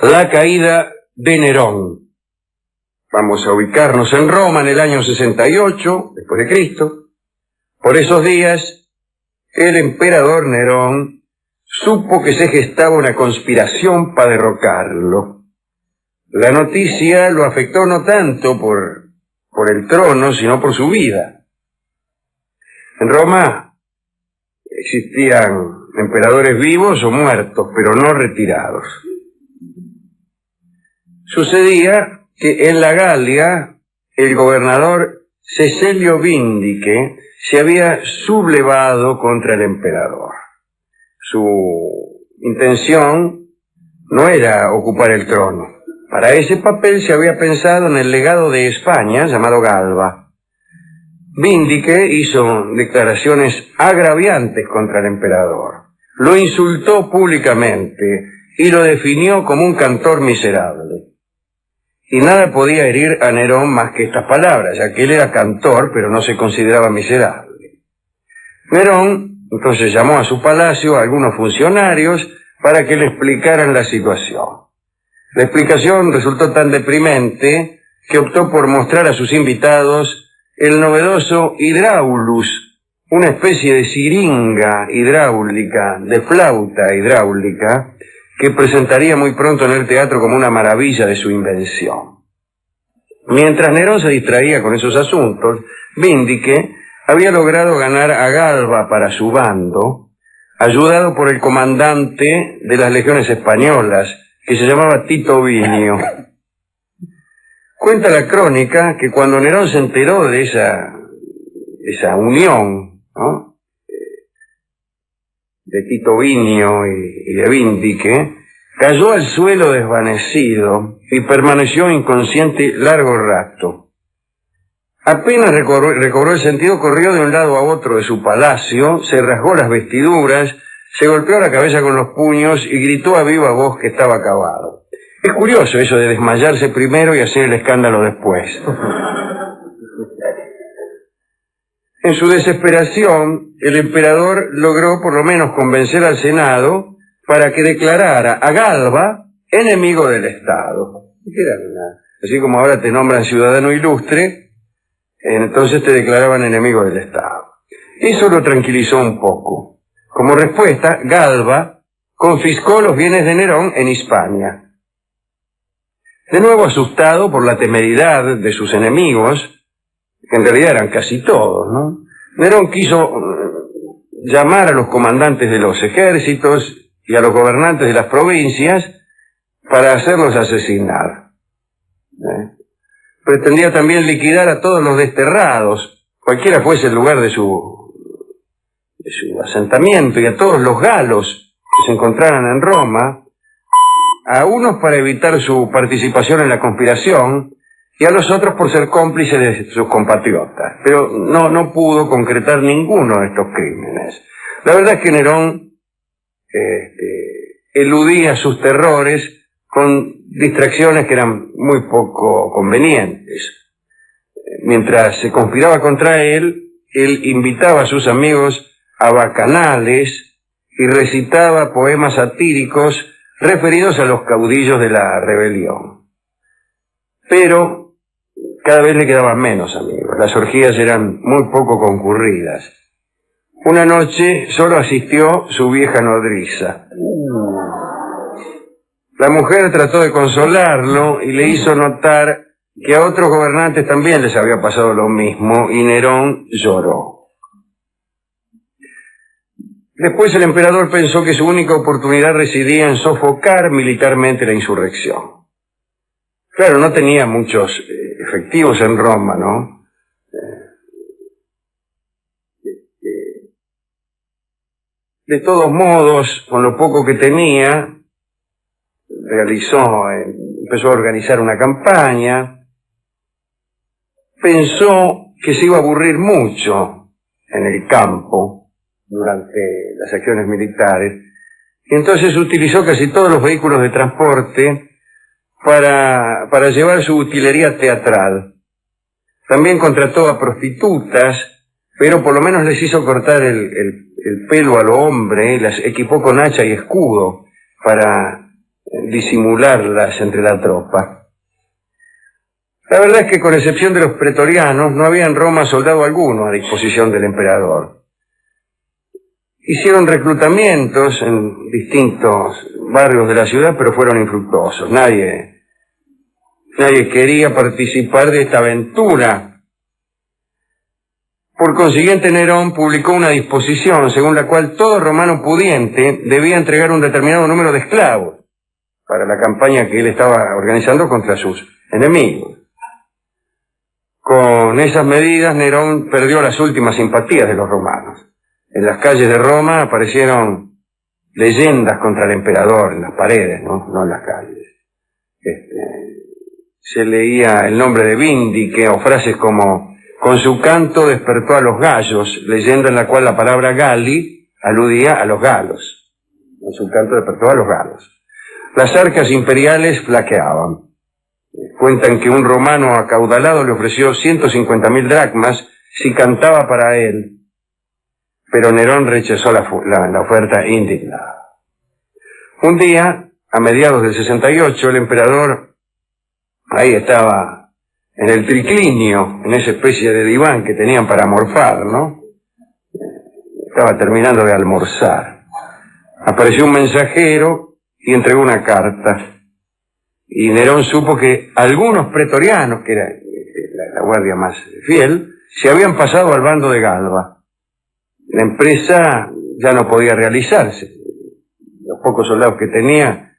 La caída de Nerón. Vamos a ubicarnos en Roma en el año 68, después de Cristo. Por esos días, el emperador Nerón supo que se gestaba una conspiración para derrocarlo. La noticia lo afectó no tanto por el trono, sino por su vida. En Roma existían emperadores vivos o muertos, pero no retirados. Sucedía que en la Galia el gobernador Cecilio Vindice se había sublevado contra el emperador. Su intención no era ocupar el trono. Para ese papel se había pensado en el legado de España, llamado Galba. Vindice hizo declaraciones agraviantes contra el emperador. Lo insultó públicamente y lo definió como un cantor miserable. Y nada podía herir a Nerón más que estas palabras, ya que él era cantor, pero no se consideraba miserable. Nerón entonces llamó a su palacio a algunos funcionarios para que le explicaran la situación. La explicación resultó tan deprimente que optó por mostrar a sus invitados el novedoso Hydraulus, una especie de siringa hidráulica, de flauta hidráulica, que presentaría muy pronto en el teatro como una maravilla de su invención. Mientras Nerón se distraía con esos asuntos, Vindice había logrado ganar a Galba para su bando, ayudado por el comandante de las legiones españolas, que se llamaba Tito Vinio. Cuenta la crónica que cuando Nerón se enteró de esa unión, ¿no?, de Tito Vinio y de Vindice, cayó al suelo desvanecido y permaneció inconsciente largo rato. Apenas recobró el sentido, corrió de un lado a otro de su palacio, se rasgó las vestiduras, se golpeó la cabeza con los puños y gritó a viva voz que estaba acabado. Es curioso eso de desmayarse primero y hacer el escándalo después. En su desesperación, el emperador logró por lo menos convencer al Senado para que declarara a Galba enemigo del Estado. Así como ahora te nombran ciudadano ilustre, entonces te declaraban enemigo del Estado. Eso lo tranquilizó un poco. Como respuesta, Galba confiscó los bienes de Nerón en Hispania. De nuevo asustado por la temeridad de sus enemigos, que en realidad eran casi todos, ¿no?, Nerón quiso llamar a los comandantes de los ejércitos y a los gobernantes de las provincias para hacerlos asesinar. Pretendía también liquidar a todos los desterrados, cualquiera fuese el lugar de su asentamiento, y a todos los galos que se encontraran en Roma, a unos para evitar su participación en la conspiración y a los otros por ser cómplices de sus compatriotas. Pero no pudo concretar ninguno de estos crímenes. La verdad es que Nerón eludía sus terrores con distracciones que eran muy poco convenientes. Mientras se conspiraba contra él invitaba a sus amigos a bacanales y recitaba poemas satíricos referidos a los caudillos de la rebelión. Pero cada vez le quedaban menos amigos. Las orgías eran muy poco concurridas. Una noche solo asistió su vieja nodriza. La mujer trató de consolarlo y le hizo notar que a otros gobernantes también les había pasado lo mismo, y Nerón lloró. Después el emperador pensó que su única oportunidad residía en sofocar militarmente la insurrección. Claro, no tenía muchos efectivos en Roma, ¿no? De todos modos, con lo poco que tenía, empezó a organizar una campaña. Pensó que se iba a aburrir mucho en el campo durante las acciones militares, y entonces utilizó casi todos los vehículos de transporte para llevar su utilería teatral. También contrató a prostitutas, pero por lo menos les hizo cortar el pelo a lo hombre, las equipó con hacha y escudo para disimularlas entre la tropa. La verdad es que, con excepción de los pretorianos, no había en Roma soldado alguno a disposición del emperador. Hicieron reclutamientos en distintos barrios de la ciudad, pero fueron infructuosos. Nadie quería participar de esta aventura. Por consiguiente, Nerón publicó una disposición según la cual todo romano pudiente debía entregar un determinado número de esclavos para la campaña que él estaba organizando contra sus enemigos. Con esas medidas, Nerón perdió las últimas simpatías de los romanos. En las calles de Roma aparecieron leyendas contra el emperador en las paredes, no en las calles. Se leía el nombre de Vindique o frases como: con su canto despertó a los gallos, leyenda en la cual la palabra Galli aludía a los galos. Con su canto despertó a los galos. Las arcas imperiales flaqueaban. Cuentan que un romano acaudalado le ofreció 150.000 dracmas si cantaba para él, pero Nerón rechazó la oferta indignado. Un día, a mediados del 68, el emperador ahí estaba en el triclinio, en esa especie de diván que tenían para morfar, ¿no? Estaba terminando de almorzar. Apareció un mensajero y entregó una carta. Y Nerón supo que algunos pretorianos, que era la guardia más fiel, se habían pasado al bando de Galba. La empresa ya no podía realizarse. Los pocos soldados que tenía,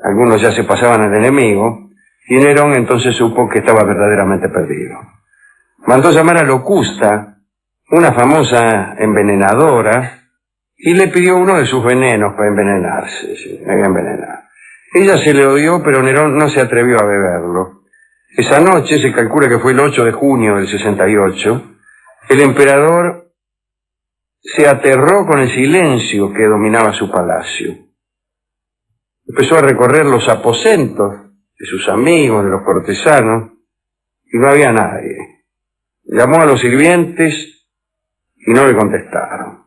algunos ya se pasaban al enemigo, y Nerón entonces supo que estaba verdaderamente perdido. Mandó llamar a Locusta, una famosa envenenadora, y le pidió uno de sus venenos para envenenarse. Sí, me voy a envenenar. Ella se le dio, pero Nerón no se atrevió a beberlo. Esa noche, se calcula que fue el 8 de junio del 68, el emperador se aterró con el silencio que dominaba su palacio. Empezó a recorrer los aposentos de sus amigos, de los cortesanos, y no había nadie. Llamó a los sirvientes y no le contestaron.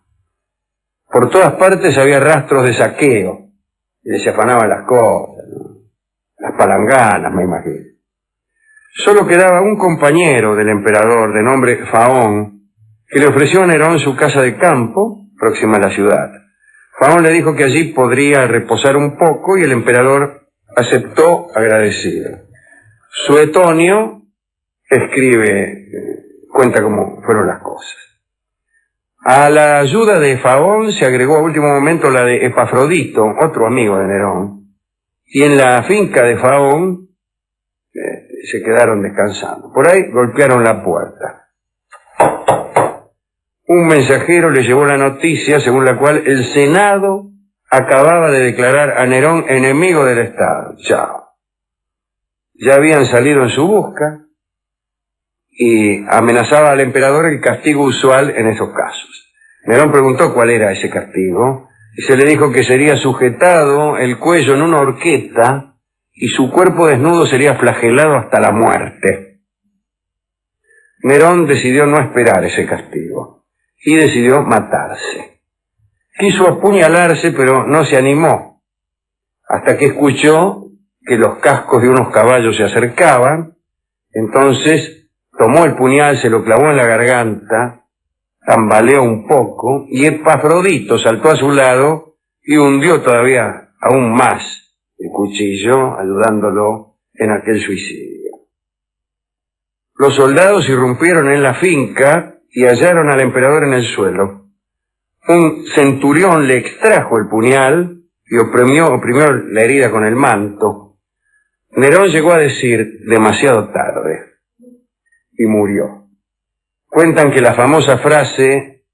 Por todas partes había rastros de saqueo, y se afanaban las cosas, ¿no? Las palanganas, me imagino. Solo quedaba un compañero del emperador de nombre Faón, que le ofreció a Nerón su casa de campo, próxima a la ciudad. Faón le dijo que allí podría reposar un poco, y el emperador aceptó agradecido. Suetonio cuenta cómo fueron las cosas. A la ayuda de Faón se agregó a último momento la de Epafrodito, otro amigo de Nerón, y en la finca de Faón se quedaron descansando. Por ahí golpearon la puerta. Un mensajero le llevó la noticia según la cual el Senado acababa de declarar a Nerón enemigo del Estado. Chao. Ya habían salido en su busca y amenazaba al emperador el castigo usual en esos casos. Nerón preguntó cuál era ese castigo y se le dijo que sería sujetado el cuello en una horqueta y su cuerpo desnudo sería flagelado hasta la muerte. Nerón decidió no esperar ese castigo y decidió matarse. Quiso apuñalarse, pero no se animó, hasta que escuchó que los cascos de unos caballos se acercaban. Entonces tomó el puñal, se lo clavó en la garganta, tambaleó un poco, y Epafrodito saltó a su lado y hundió todavía aún más el cuchillo, ayudándolo en aquel suicidio. Los soldados irrumpieron en la finca y hallaron al emperador en el suelo. Un centurión le extrajo el puñal y oprimió la herida con el manto. Nerón llegó a decir: demasiado tarde, y murió. Cuentan que la famosa frase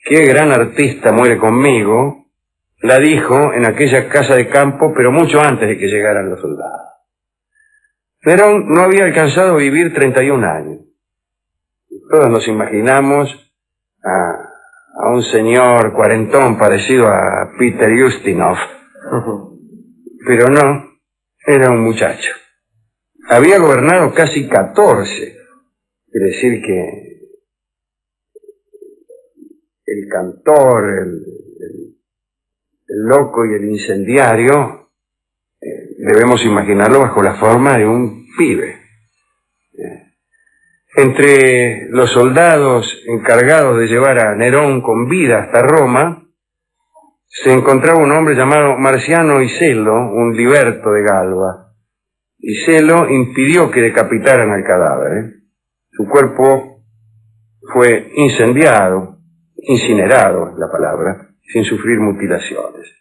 «qué gran artista muere conmigo» la dijo en aquella casa de campo, pero mucho antes de que llegaran los soldados. Nerón no había alcanzado a vivir 31 años. Todos nos imaginamos a un señor cuarentón parecido a Peter Ustinov, pero no, era un muchacho. Había gobernado casi 14, quiere decir que el cantor, el loco y el incendiario debemos imaginarlo bajo la forma de un pibe. Entre los soldados encargados de llevar a Nerón con vida hasta Roma, se encontraba un hombre llamado Marciano Iselo, un liberto de Galba. Iselo impidió que decapitaran al cadáver. Su cuerpo fue incendiado, incinerado es la palabra, sin sufrir mutilaciones.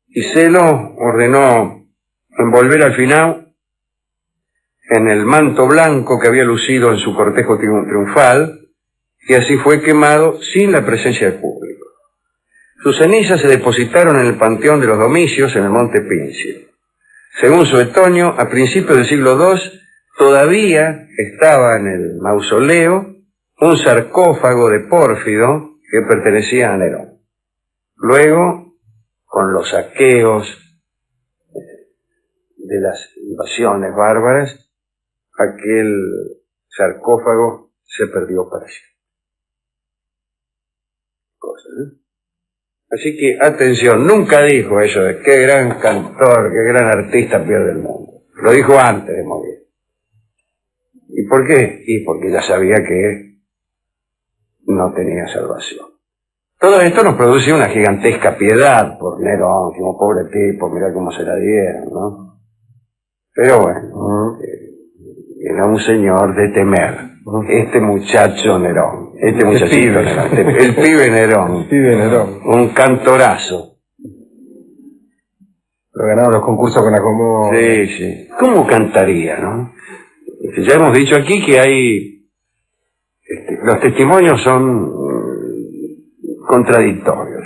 Iselo ordenó envolver al final en el manto blanco que había lucido en su cortejo triunfal, y así fue quemado sin la presencia del público. Sus cenizas se depositaron en el Panteón de los Domicios en el Monte Pincio. Según Suetonio, a principios del siglo II, todavía estaba en el mausoleo un sarcófago de Pórfido que pertenecía a Nerón. Luego, con los saqueos de las invasiones bárbaras, aquel sarcófago se perdió para siempre. Así que, atención, nunca dijo eso de qué gran cantor, qué gran artista pierde el mundo. Lo dijo antes de morir. ¿Y por qué? Y porque ya sabía que no tenía salvación. Todo esto nos produce una gigantesca piedad por Nerón, como pobre tipo, mirá cómo se la dieron, ¿no? Pero bueno, era un señor de temer. Este muchacho Nerón, este muchachito Nerón, el pibe Nerón. El pibe Nerón. Un cantorazo. Lo ganaron los concursos con acomodo. Sí, sí. ¿Cómo cantaría, no? Ya hemos dicho aquí que hay... los testimonios son contradictorios.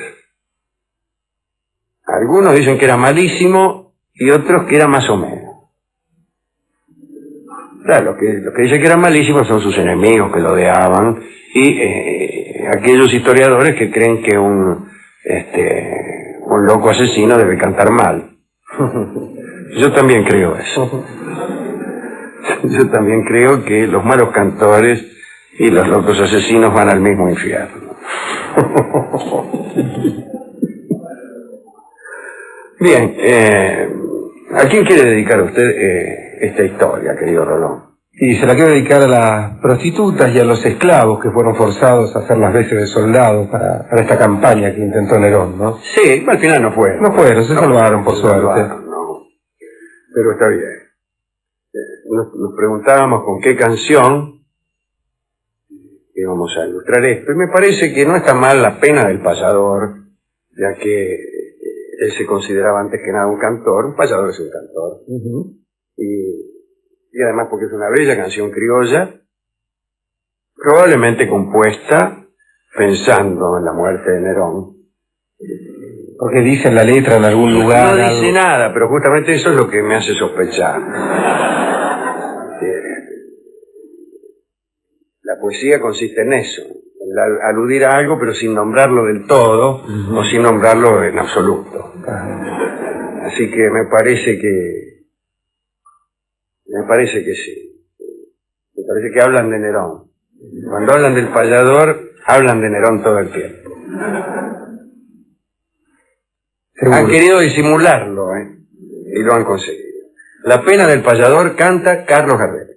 Algunos dicen que era malísimo y otros que era más o menos. Claro, los que dicen que era malísimo son sus enemigos que lo odiaban y aquellos historiadores que creen que un loco asesino debe cantar mal. Yo también creo eso. Yo también creo que los malos cantores y los locos asesinos van al mismo infierno. Bien, ¿a quién quiere dedicar usted esta historia, querido Rolón? Y se la quiero dedicar a las prostitutas y a los esclavos que fueron forzados a hacer las veces de soldados para esta campaña que intentó Nerón, ¿no? Sí, al final no fueron. No fueron, se salvaron por suerte. No. Pero está bien. Nos preguntábamos con qué canción íbamos a ilustrar esto, y me parece que no está mal La pena del payador, ya que él se consideraba antes que nada un cantor. Un payador es un cantor. Y además porque es una bella canción criolla, probablemente compuesta pensando en la muerte de Nerón. Porque dice en la letra en algún lugar... No dice nada, pero justamente eso es lo que me hace sospechar. La poesía consiste en eso, en aludir a algo pero sin nombrarlo del todo, o sin nombrarlo en absoluto. Así que me parece que sí. Me parece que hablan de Nerón. Cuando hablan del payador, hablan de Nerón todo el tiempo. Han querido disimularlo, y lo han conseguido. La pena del payador canta Carlos Gardel.